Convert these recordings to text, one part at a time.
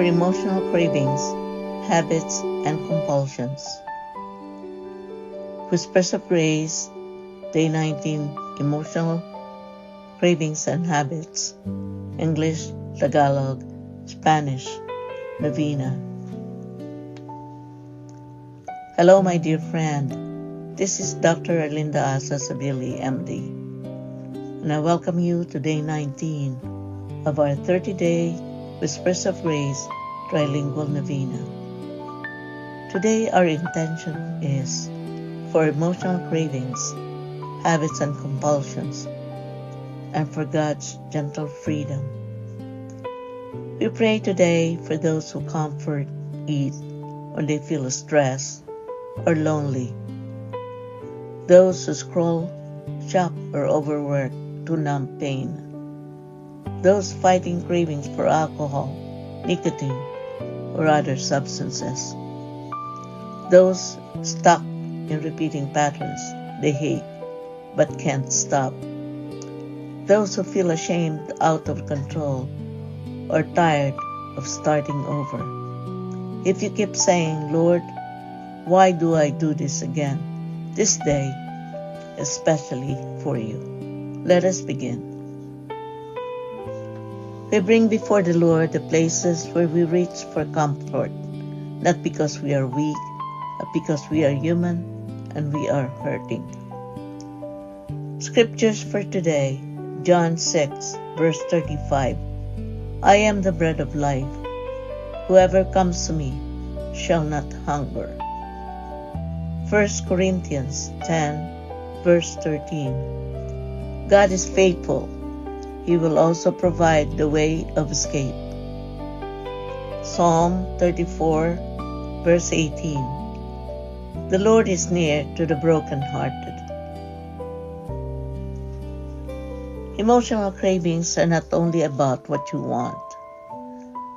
for emotional cravings, habits, and compulsions. Whispers of Grace, Day 19, Emotional Cravings and Habits. English, Tagalog, Spanish, Novena. Hello, my dear friend. This is Dr. Erlinda Asa Sabili, MD. And I welcome you to Day 19 of our 30-day Whispers of Grace Trilingual Novena. Today our intention is for emotional cravings, habits and compulsions, and for God's gentle freedom. We pray today for those who comfort, eat when they feel stressed or lonely, those who scroll, shop, or overwork to numb pain, those fighting cravings for alcohol, nicotine, or other substances, those stuck in repeating patterns they hate but can't stop, those who feel ashamed, out of control, or tired of starting over. If you keep saying, Lord, why do I do this again? This day, especially for you. Let us begin. We bring before the Lord the places where we reach for comfort, not because we are weak, but because we are human and we are hurting. Scriptures for today, John 6, verse 35. I am the bread of life. Whoever comes to me shall not hunger. 1 Corinthians 10, verse 13. God is faithful. He will also provide the way of escape. Psalm 34, verse 18. The Lord is near to the brokenhearted. Emotional cravings are not only about what you want.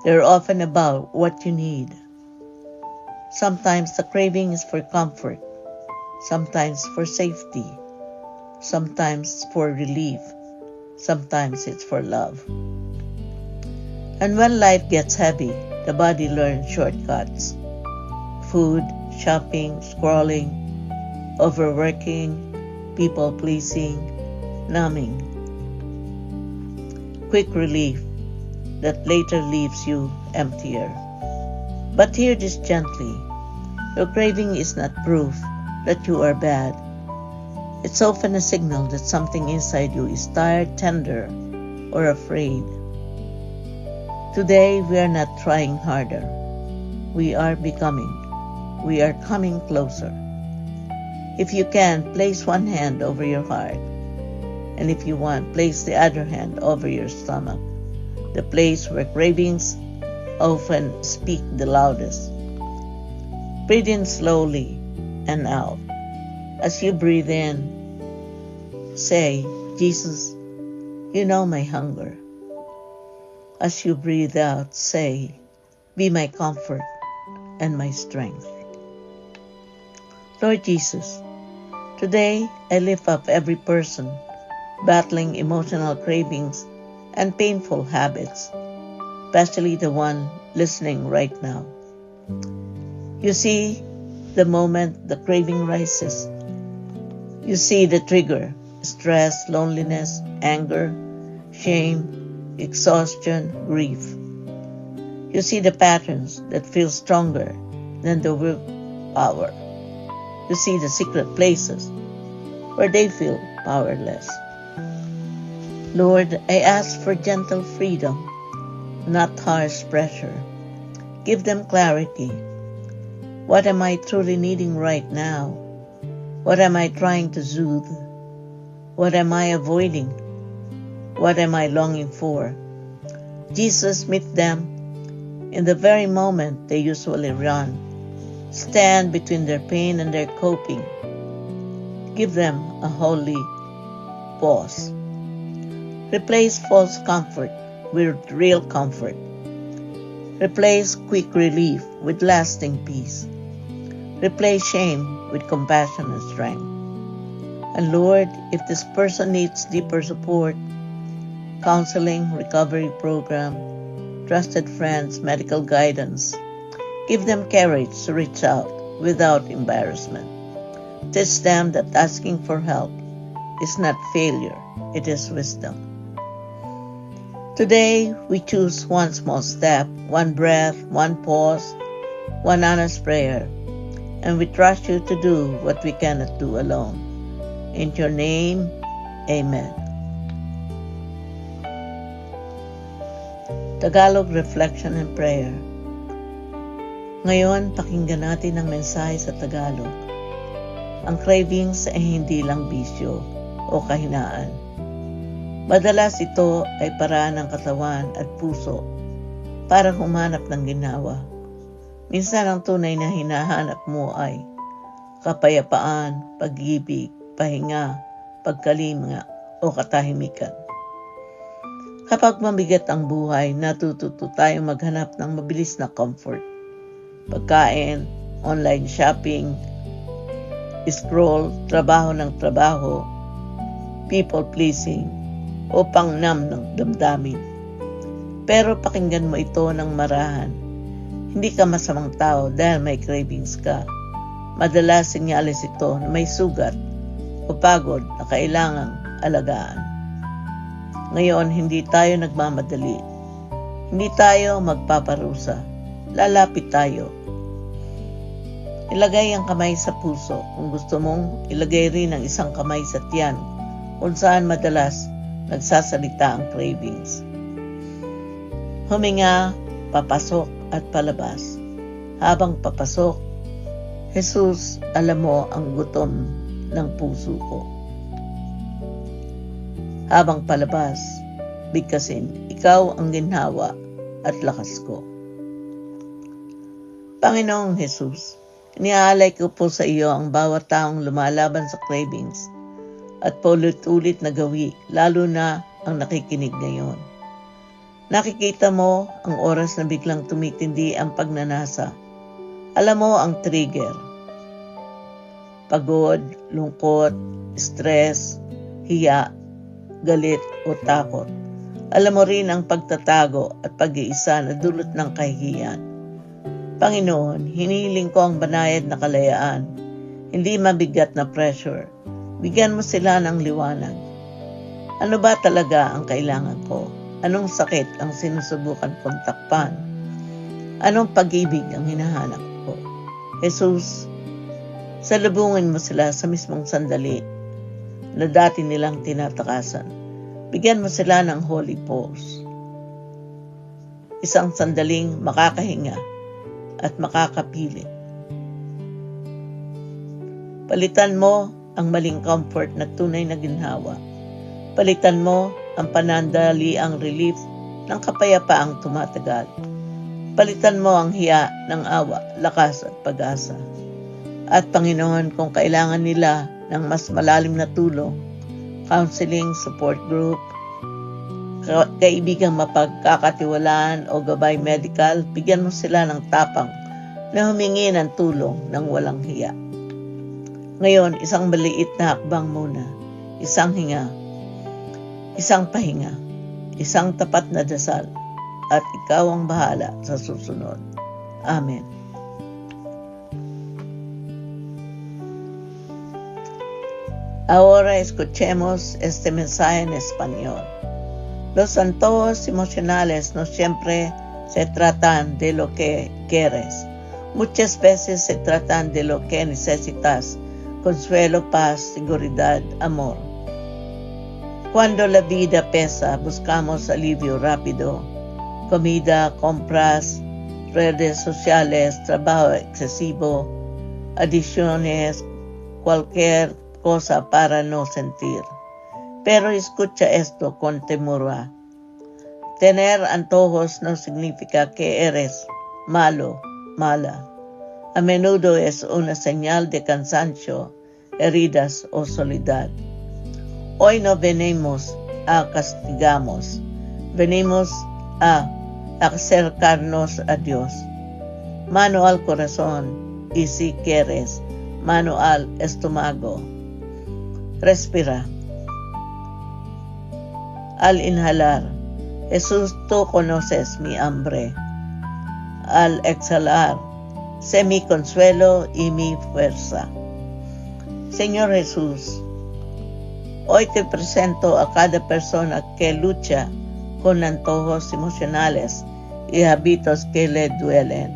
They're often about what you need. Sometimes the craving is for comfort, sometimes for safety, sometimes for relief, sometimes it's for love. And when life gets heavy, the body learns shortcuts. Food, shopping, scrolling, overworking, people-pleasing, numbing. Quick relief that later leaves you emptier. But hear this gently. Your craving is not proof that you are bad. It's often a signal that something inside you is tired, tender, or afraid. Today we are not trying harder. We are becoming. We are coming closer. If you can, place one hand over your heart. And if you want, place the other hand over your stomach, the place where cravings often speak the loudest. Breathe in slowly and out. As you breathe in, say, Jesus, you know my hunger. As you breathe out, say, be my comfort and my strength. Lord Jesus, today I lift up every person battling emotional cravings and painful habits, especially the one listening right now. You see the moment the craving rises. You see the trigger: stress, loneliness, anger, shame, exhaustion, grief. You see the patterns that feel stronger than the willpower. You see the secret places where they feel powerless. Lord, I ask for gentle freedom, not harsh pressure. Give them clarity. What am I truly needing right now? What am I trying to soothe? What am I avoiding? What am I longing for? Jesus, meet them in the very moment they usually run. Stand between their pain and their coping. Give them a holy pause. Replace false comfort with real comfort. Replace quick relief with lasting peace. Replace shame with compassion and strength. And Lord, if this person needs deeper support, counseling, recovery program, trusted friends medical guidance. Give them courage to reach out without embarrassment. Teach them that asking for help is not failure, it is wisdom. Today, we choose one small step, one breath, one pause, one honest prayer, and we trust you to do what we cannot do alone. In your name, Amen. Tagalog Reflection and Prayer. Ngayon, pakinggan natin ang mensahe sa Tagalog. Ang cravings ay hindi lang bisyo o kahinaan. Madalas ito ay paraan ng katawan at puso para humanap ng ginhawa. Minsan ang tunay na hinahanap mo ay kapayapaan, pag-ibig, pahinga, pagkalinga o katahimikan. Kapag mabigat ang buhay, natututo tayong maghanap ng mabilis na comfort. Pagkain, online shopping, scroll, trabaho ng trabaho, people pleasing, o pangnam ng damdamin. Pero pakinggan mo ito ng marahan. Hindi ka masamang tao dahil may cravings ka. Madalas sinyalis ito na may sugat o pagod na kailangang alagaan. Ngayon, hindi tayo nagmamadali. Hindi tayo magpaparusa. Lalapit tayo. Ilagay ang kamay sa puso. Kung gusto mong, ilagay rin ang isang kamay sa tiyan kung saan madalas nagsasalita ang cravings. Huminga, papasok at palabas. Habang papasok, Jesus, alam mo ang gutom ng puso ko. Habang palabas, bigkasin, ikaw ang ginhawa at lakas ko. Panginoong Jesus, iniaalay ko po sa iyo ang bawat taong lumalaban sa cravings at paulit-ulit na gawi, lalo na ang nakikinig ngayon. Nakikita mo ang oras na biglang tumitindi ang pagnanasa. Alam mo ang trigger. Pagod, lungkot, stress, hiya, galit o takot. Alam mo rin ang pagtatago at pag-iisa na dulot ng kahihiyan. Panginoon, hinihiling ko ang banayad na kalayaan, hindi mabigat na pressure. Bigyan mo sila ng liwanag. Ano ba talaga ang kailangan ko? Anong sakit ang sinusubukan kong takpan? Anong pag-ibig ang hinahanap ko? Jesus, salubungin mo sila sa mismong sandali na dati nilang tinatakasan. Bigyan mo sila ng holy pause. Isang sandaling makakahinga at makakapilit. Palitan mo ang maling comfort na tunay na ginhawa. Palitan mo ang panandaliang relief ng kapayapaang tumatagal. Palitan mo ang hiya ng awa, lakas at pag-asa. At Panginoon, kung kailangan nila ng mas malalim na tulong, counseling, support group, kaibigang mapagkakatiwalaan o gabay medical, bigyan mo sila ng tapang na humingi ng tulong ng walang hiya. Ngayon, isang maliit na hakbang muna, isang hinga, isang pahinga, isang tapat na dasal, at ikaw ang bahala sa susunod. Amen. Ahora escuchemos este mensaje en español. Los antojos emocionales no siempre se tratan de lo que quieres. Muchas veces se tratan de lo que necesitas: consuelo, paz, seguridad, amor. Cuando la vida pesa, buscamos alivio rápido. Comida, compras, redes sociales, trabajo excesivo, adicciones, cualquier cosa para no sentir. Pero escucha esto con temor. Tener antojos no significa que eres malo, mala. A menudo es una señal de cansancio, heridas o soledad. Hoy no venimos a castigarnos, venimos a acercarnos a Dios. Mano al corazón y, si quieres, mano al estómago. Respira. Al inhalar, Jesús, tú conoces mi hambre. Al exhalar, sé mi consuelo y mi fuerza. Señor Jesús, hoy te presento a cada persona que lucha con antojos emocionales y hábitos que le duelen,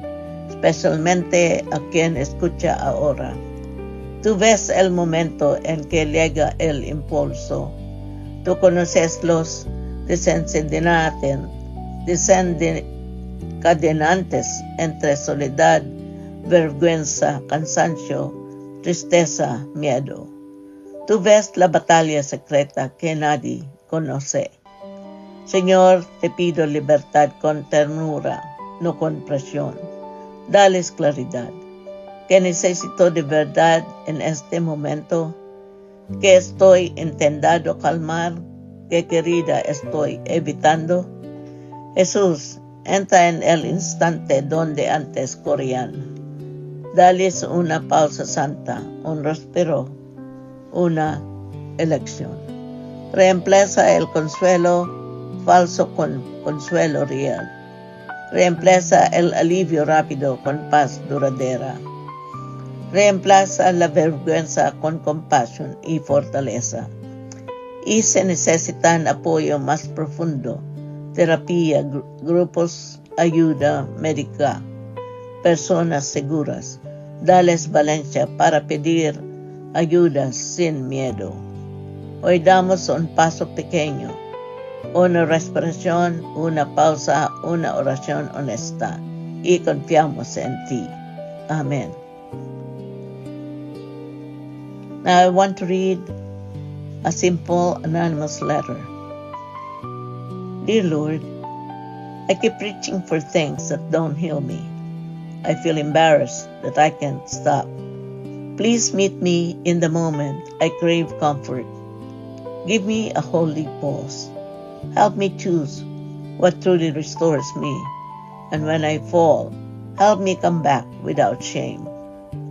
especialmente a quien escucha ahora. Tú ves el momento en que llega el impulso. Tú conoces los desencadenantes entre soledad, vergüenza, cansancio, tristeza, miedo. Tú ves la batalla secreta que nadie conoce. Señor, te pido libertad con ternura, no con presión. Dales claridad, que necesito de verdad en este momento, que estoy intentando calmar, que querida estoy evitando. Jesús, entra en el instante donde antes corrían. Dales una pausa santa, un respiro, una elección. Reemplaza el consuelo falso con consuelo real. Reemplaza el alivio rápido con paz duradera. Reemplaza la vergüenza con compasión y fortaleza. Y se necesitan apoyo más profundo, terapia, grupos, ayuda médica, personas seguras. Dales valencia para pedir ayuda sin miedo. Hoy damos un paso pequeño, una respiración, una pausa, una oración honesta y confiamos en ti. Amén. Now I want to read a simple anonymous letter. Dear Lord, I keep reaching for things that don't heal me. I feel embarrassed that I can't stop. Please meet me in the moment I crave comfort. Give me a holy pause. Help me choose what truly restores me. And when I fall, help me come back without shame.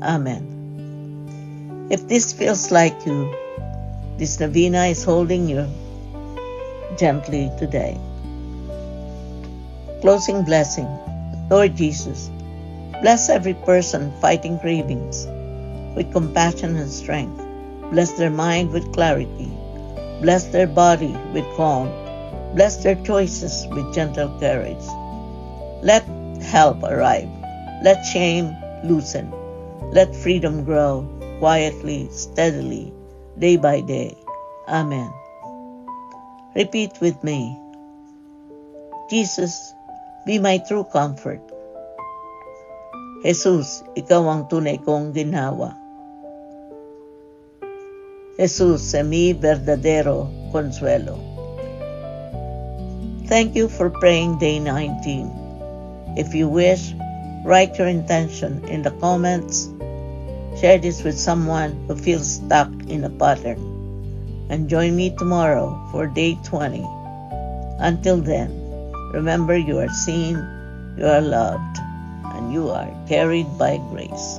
Amen. If this feels like you, this novena is holding you gently today. Closing blessing. Lord Jesus, bless every person fighting cravings with compassion and strength. Bless their mind with clarity. Bless their body with calm. Bless their choices with gentle courage. Let help arrive. Let shame loosen. Let freedom grow quietly, steadily, day by day. Amen. Repeat with me. Jesus, be my true comfort. Jesus, ikaw ang tunay kong ginhawa. Jesus, sa mi verdadero consuelo. Thank you for praying day 19. If you wish, write your intention in the comments. Share this with someone who feels stuck in a pattern. And join me tomorrow for day 20. Until then, remember you are seen, you are loved, and you are carried by grace.